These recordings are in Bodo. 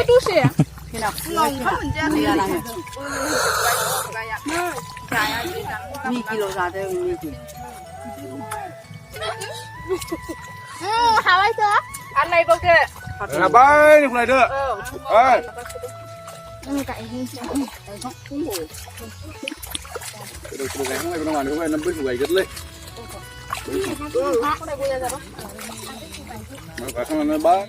都是。弄他们家的呀，米几罗啥的米几。好来着。ăn này bông kìa. Là bay lúc này được. Ơi. Được cái này không ngoài nó bứt gầy rất lên. Nó cả không nó bá.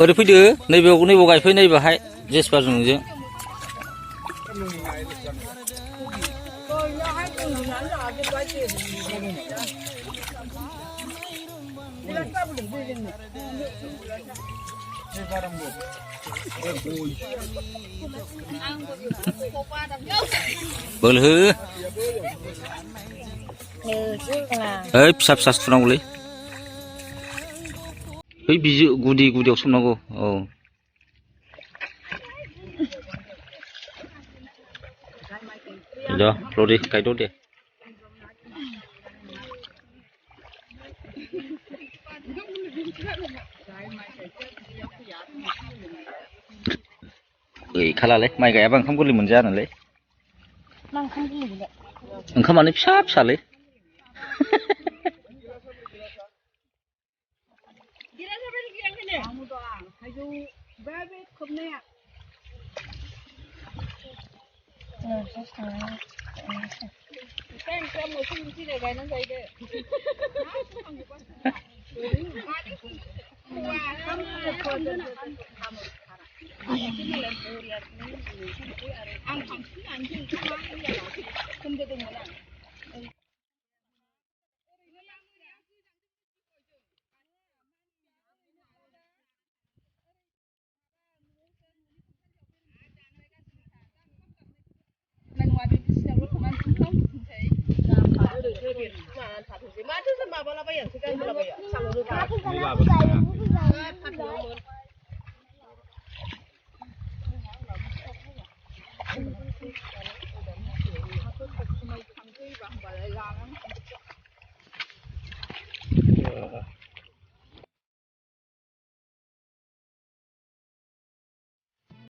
ओरै फैदो नैबेयाव गायफै नैबेहाय जेसपाजों नोंजों बोलो ओइ फिसा फिसा सुनांगौलै बै बिजौ गुदियाव सोमनांगौ औ द' लदि गायद' दे गैखालालै माइ गायाबा ओंखाम गोरलै मोनजायानोलै ओंखामानो फिसा फिसालै